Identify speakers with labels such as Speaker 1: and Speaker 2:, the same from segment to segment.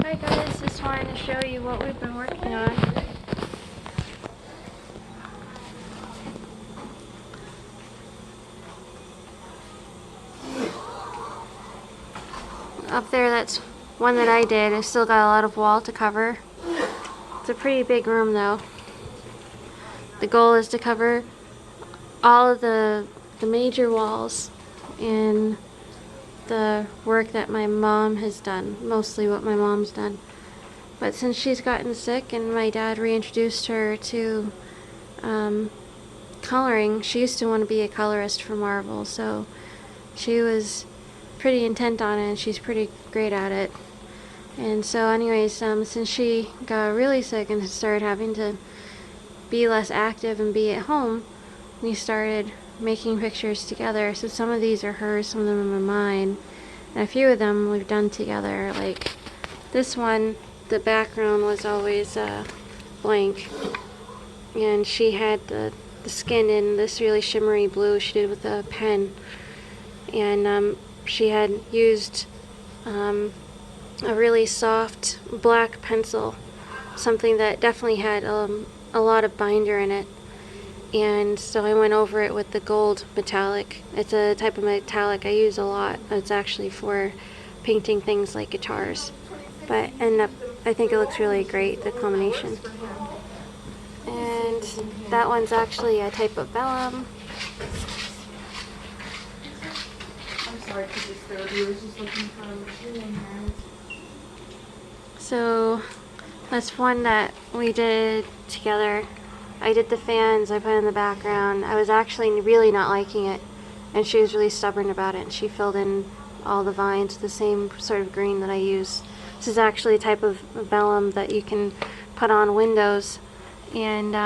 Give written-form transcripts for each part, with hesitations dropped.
Speaker 1: Hi guys, just wanted to show you what we've been working on. Up there, that's one that I did. I still got a lot of wall to cover. It's a pretty big room though. The goal is to cover all of the major walls in the work that my mom has done, mostly what my mom's done. But since she's gotten sick and my dad reintroduced her to coloring, she used to want to be a colorist for Marvel, so she was pretty intent on it and she's pretty great at it. And so anyways, since she got really sick and started having to be less active and be at home, we started making pictures together. So some of these are hers, some of them are mine, and a few of them we've done together. Like this one, the background was always blank, and she had the skin in this really shimmery blue she did with a pen, and she had used a really soft black pencil, something that definitely had a lot of binder in it. And so I went over it with the gold metallic. It's a type of metallic I use a lot. It's actually for painting things like guitars. But I think it looks really great, the combination. And that one's actually a type of vellum.
Speaker 2: I'm sorry, because it's the viewers just looking for a machine.
Speaker 1: So that's one that we did together. I did the fans, I put in the background. I was actually really not liking it, and she was really stubborn about it, and she filled in all the vines the same sort of green that I use. This is actually a type of vellum that you can put on windows, and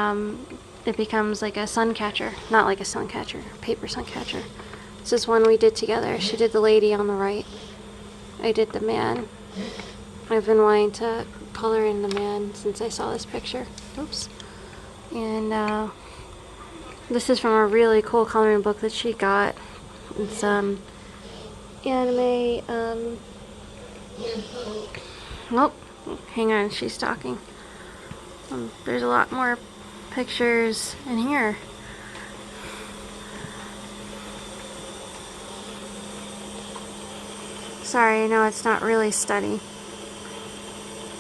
Speaker 1: it becomes like a sun catcher. Not like a sun catcher, paper sun catcher. This is one we did together. She did the lady on the right. I did the man. I've been wanting to color in the man since I saw this picture. Oops. And this is from a really cool coloring book that she got. It's anime. Oh, hang on, she's talking. There's a lot more pictures in here. Sorry, I know it's not really steady.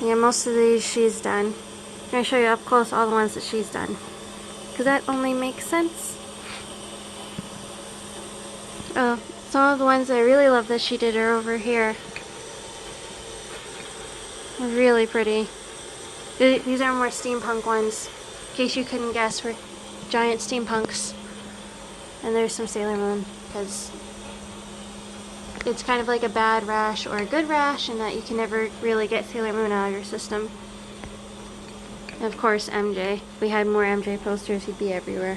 Speaker 1: Yeah, most of these she's done. I'm going to show you up close all the ones that she's done, because that only makes sense. Oh, some of the ones I really love that she did are over here. Really pretty. These are more steampunk ones, in case you couldn't guess, we're giant steampunks. And there's some Sailor Moon, because it's kind of like a bad rash or a good rash, in that you can never really get Sailor Moon out of your system. And of course, MJ. If we had more MJ posters, he'd be everywhere.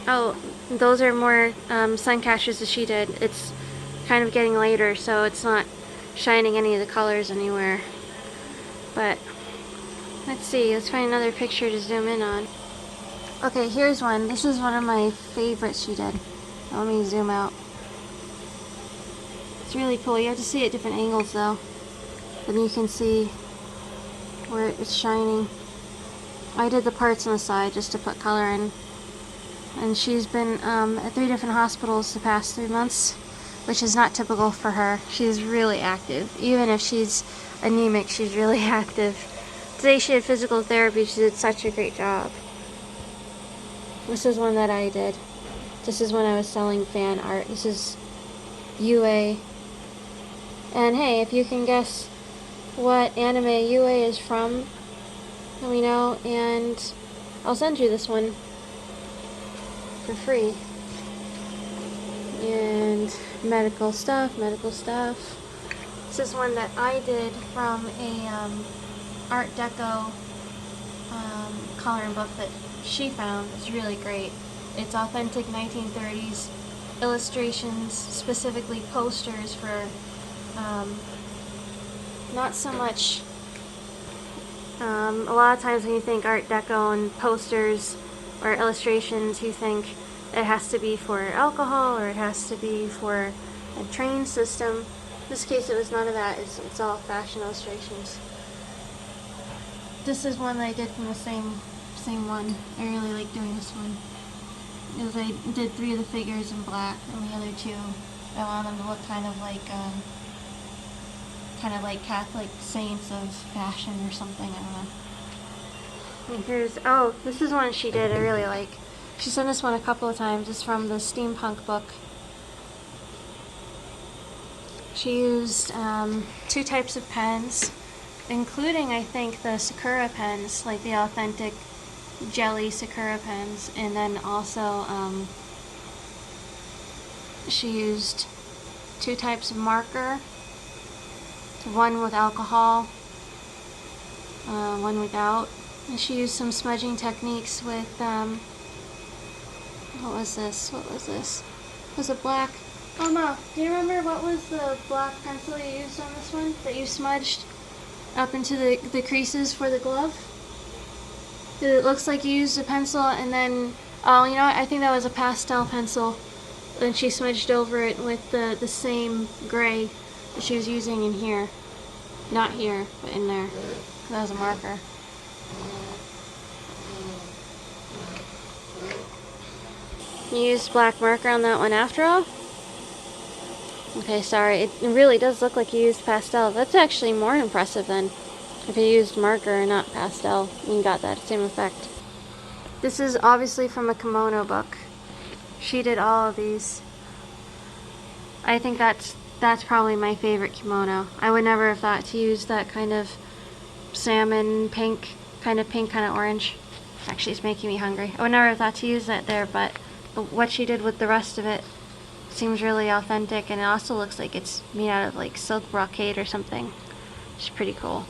Speaker 1: Oh, those are more sun catchers that she did. It's kind of getting later, so it's not shining any of the colors anywhere. But let's see, let's find another picture to zoom in on. Okay, here's one. This is one of my favorites she did. Let me zoom out. It's really cool. You have to see it at different angles though. Then you can see where it's shining. I did the parts on the side just to put color in. And she's been at 3 different hospitals the past 3 months, which is not typical for her. She's really active. Even if she's anemic, she's really active. Today she had physical therapy. She did such a great job. This is one that I did. This is when I was selling fan art. This is UA. And hey, if you can guess what anime UA is from, let me know, and I'll send you this one for free. And medical stuff. This is one that I did from a Art Deco coloring book that she found. It's really great. It's authentic 1930s illustrations, specifically posters for not so much a lot of times when you think Art Deco and posters or illustrations, you think it has to be for alcohol or it has to be for a train system. this case it was none of that. It's all fashion illustrations. This is one that I did from the same one. I really like doing this one. Because I did 3 of the figures in black, and the other 2, I wanted them to look kind of like Catholic saints of fashion or something. I don't know. And here's, oh, this is one she did I really like. She sent this one a couple of times. It's from the steampunk book. She used 2 types of pens, including, I think, the Sakura pens, like the authentic jelly Sakura pens, and then also she used 2 types of marker, one with alcohol, one without, and she used some smudging techniques with what was this? Was it black? Oh no, do you remember what was the black pencil you used on this one that you smudged up into the creases for the glove? It looks like you used a pencil and then, oh, you know what? I think that was a pastel pencil. And she smudged over it with the same gray that she was using in here. Not here, but in there. That was a marker. You used black marker on that one after all? Okay, sorry. It really does look like you used pastel. That's actually more impressive than if you used marker and not pastel. You got that same effect. This is obviously from a kimono book. She did all of these. I think that's probably my favorite kimono. I would never have thought to use that kind of salmon pink, kind of orange. Actually, it's making me hungry. I would never have thought to use that there, but what she did with the rest of it seems really authentic, and it also looks like it's made out of like silk brocade or something. It's pretty cool.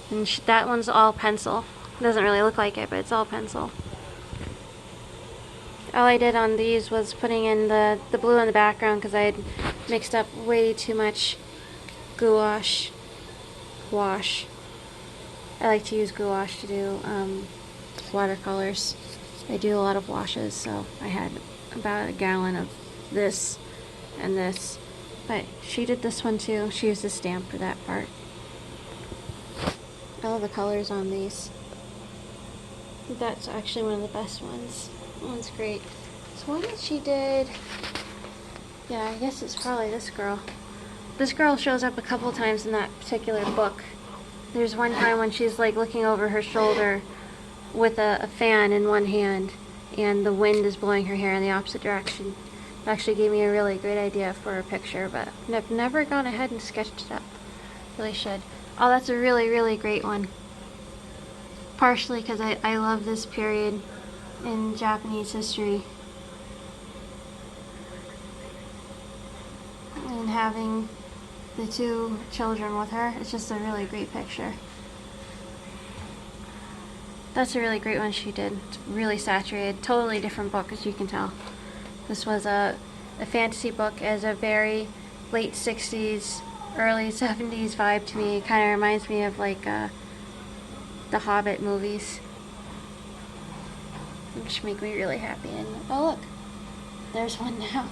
Speaker 1: And that one's all pencil. It doesn't really look like it, but it's all pencil. All I did on these was putting in the blue in the background because I had mixed up way too much gouache wash. I like to use gouache to do watercolors. I do a lot of washes, so I had about a gallon of this and this. But she did this one too. She used a stamp for that part. I love the colors on these. That's actually one of the best ones. That one's great. So what did she did? Yeah, I guess it's probably this girl. This girl shows up a couple times in that particular book. There's one time when she's like looking over her shoulder with a fan in one hand and the wind is blowing her hair in the opposite direction. It actually gave me a really great idea for a picture, but I've never gone ahead and sketched it up. Really should. Oh, that's a really, really great one. Partially because I love this period in Japanese history. And having the 2 children with her, it's just a really great picture. That's a really great one she did. It's really saturated, totally different book as you can tell. This was a fantasy book as a very late 60s, early 70s vibe to me. It kind of reminds me of like the Hobbit movies, which make me really happy. And oh look, there's one now.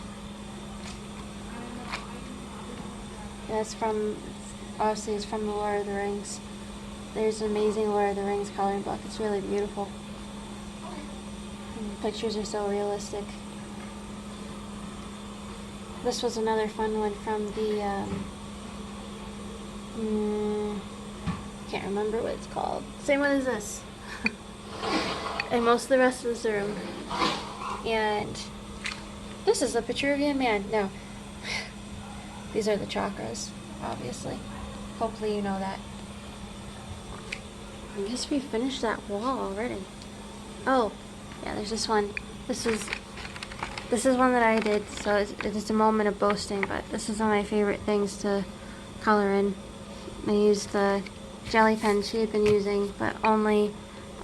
Speaker 1: That's from, obviously it's from the Lord of the Rings. There's an amazing Lord of the Rings coloring book. It's really beautiful. And the pictures are so realistic. This was another fun one from the, can't remember what it's called. Same one as this. And most of the rest of this room. And this is a Petruvian man. No. These are the chakras, obviously. Hopefully you know that. I guess we finished that wall already. Oh, yeah, there's this one. This is one that I did, so it's a moment of boasting, but this is one of my favorite things to color in. I used the jelly pen she had been using, but only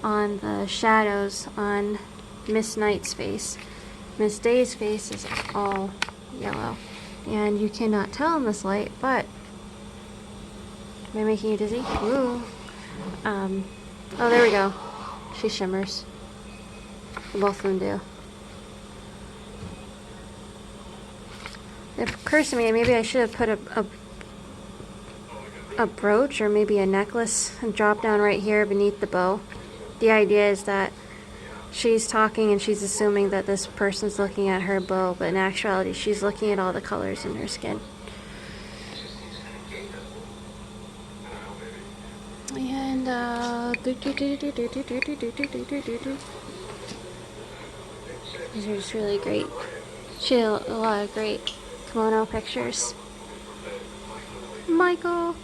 Speaker 1: on the shadows on Miss Knight's face. Miss Day's face is all yellow, and you cannot tell in this light, but am I making you dizzy? Ooh. Oh, there we go. She shimmers. Both of them do. It occurs to me maybe I should have put a a brooch or maybe a necklace and drop down right here beneath the bow. The idea is that she's talking and she's assuming that this person's looking at her bow, but in actuality she's looking at all the colors in her skin. And these are just really great. She had a lot of great kimono pictures. Michael!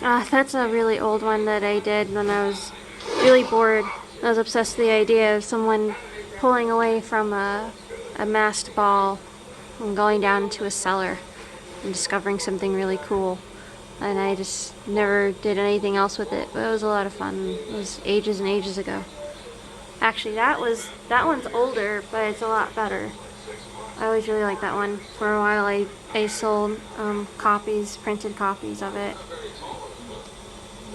Speaker 1: That's a really old one that I did when I was really bored. I was obsessed with the idea of someone pulling away from a masked ball and going down into a cellar and discovering something really cool. And I just never did anything else with it, but it was a lot of fun. It was ages and ages ago. Actually, that one's older, but it's a lot better. I always really liked that one. For a while, I sold copies, printed copies of it.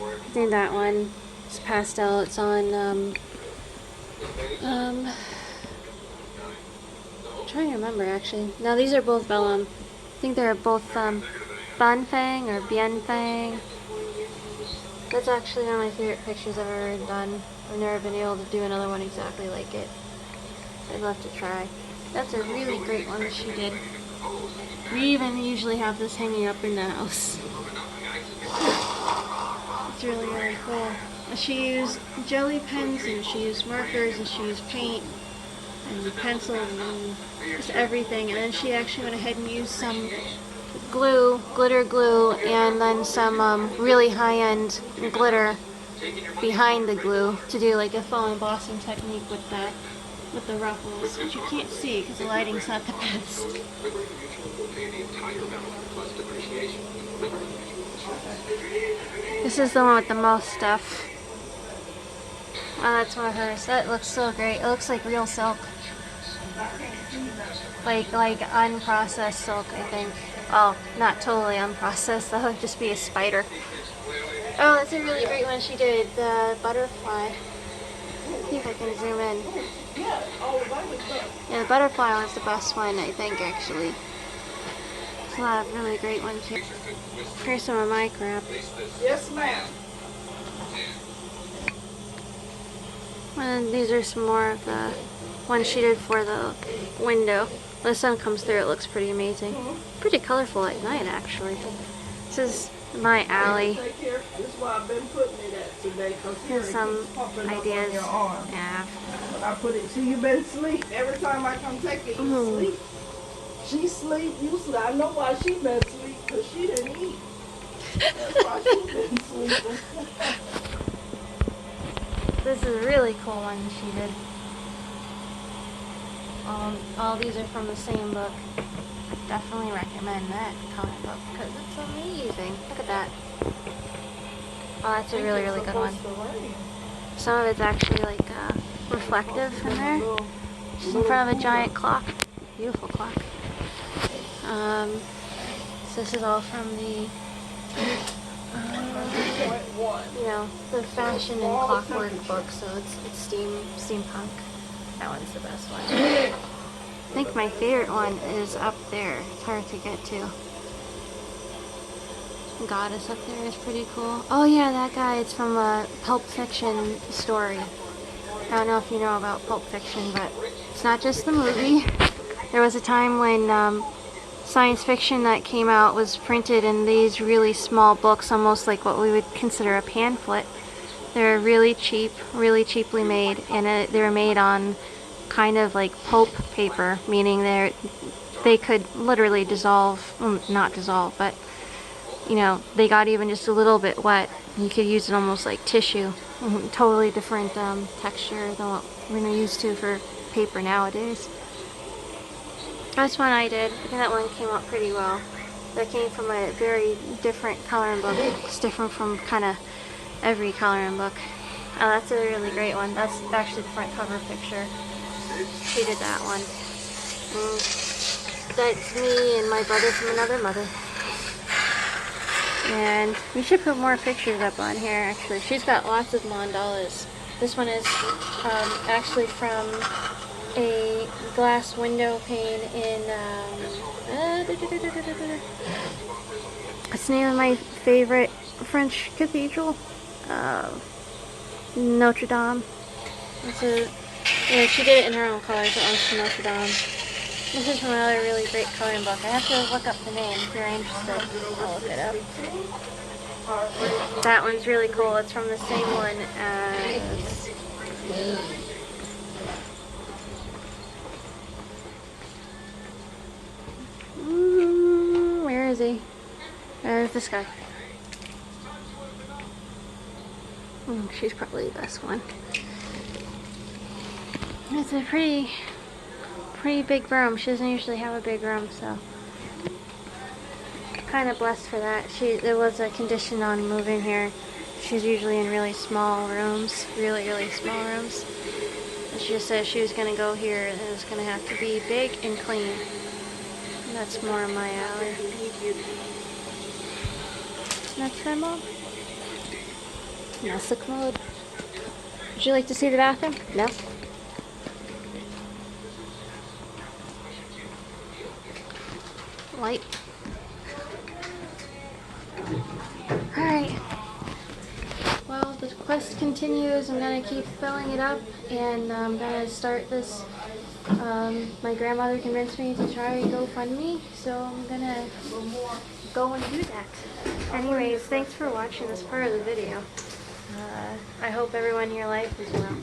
Speaker 1: I think that one is pastel. It's on I'm trying to remember actually. No, these are both vellum. I think they're both Banfang or Bianfang. That's actually one of my favorite pictures I've ever done. I've never been able to do another one exactly like it. I'd love to try. That's a really great one that she did. We even usually have this hanging up in the house. It's really, really cool. She used jelly pens and she used markers and she used paint and pencils and just everything. And then she actually went ahead and used some glue, glitter glue, and then some really high-end glitter behind the glue to do like a faux embossing technique with the ruffles, which you can't see because the lighting's not the best. This is the one with the most stuff. Oh, that's one of hers. That looks so great. It looks like real silk. Like unprocessed silk, I think. Oh, not totally unprocessed. That would just be a spider. Oh, that's a really great one she did. The butterfly. See if I can zoom in. Yeah, the butterfly was the best one, I think, actually. There's a lot of really great ones here. Here's some of my crap.
Speaker 2: Yes, ma'am.
Speaker 1: And these are some more of the ones she did for the window. When the sun comes through, it looks pretty amazing. Pretty colorful at night, actually. This is my alley. Here's some ideas. Yeah.
Speaker 2: I put it, see, you been asleep. Every time I come take it, you sleep. She sleep, you sleep. I know why she been asleep, because she didn't eat. That's why she been sleeping.
Speaker 1: This is a really cool one she did. All these are from the same book. I definitely recommend that comic book because it's amazing. Look at that. Oh, that's a really, really good one. Some of it's actually like reflective in there. She's in front of a giant clock. Beautiful clock. So this is all from the, the fashion and clockwork book. So it's steampunk. That one's the best one. I think my favorite one is up there. It's hard to get to. Goddess up there is pretty cool. Oh yeah, that guy, it's from a Pulp Fiction story. I don't know if you know about Pulp Fiction, but it's not just the movie. There was a time when science fiction that came out was printed in these really small books, almost like what we would consider a pamphlet. They're really cheap, really cheaply made, and they were made on kind of like pulp paper, meaning they could literally dissolve, well, not dissolve, but they got even just a little bit wet. You could use it almost like tissue. Totally different texture than what we're used to for paper nowadays. That's one I did. I think that one came out pretty well. That came from a very different coloring book. It's different from kind of every coloring book. Oh, that's a really great one. That's actually the front cover picture. She did that one. That's me and my brother from another mother. And we should put more pictures up on here, actually. She's got lots of mandalas. This one is actually from a glass window pane in, What's the name of my favorite French cathedral? Notre Dame. It's a, yeah, she did it in her own colors. It was from Notre Dame. This is from another really great coloring book. I have to look up the name if you're interested. I'll look it up. That one's really cool. It's from the same one as... where is he? There's this guy. She's probably the best one. It's a pretty big room. She doesn't usually have a big room, so kind of blessed for that. There was a condition on moving here. She's usually in really small rooms, really small rooms. And she just said she was gonna go here and it was gonna have to be big and clean. And that's more of my alley. That's my mom. That's the commode. Would you like to see the bathroom? No? Light. Alright. Well, the quest continues. I'm going to keep filling it up, and I'm going to start this. My grandmother convinced me to try GoFundMe, so I'm going to go and do that. Anyways, thanks for watching this part of the video. I hope everyone in your life is well.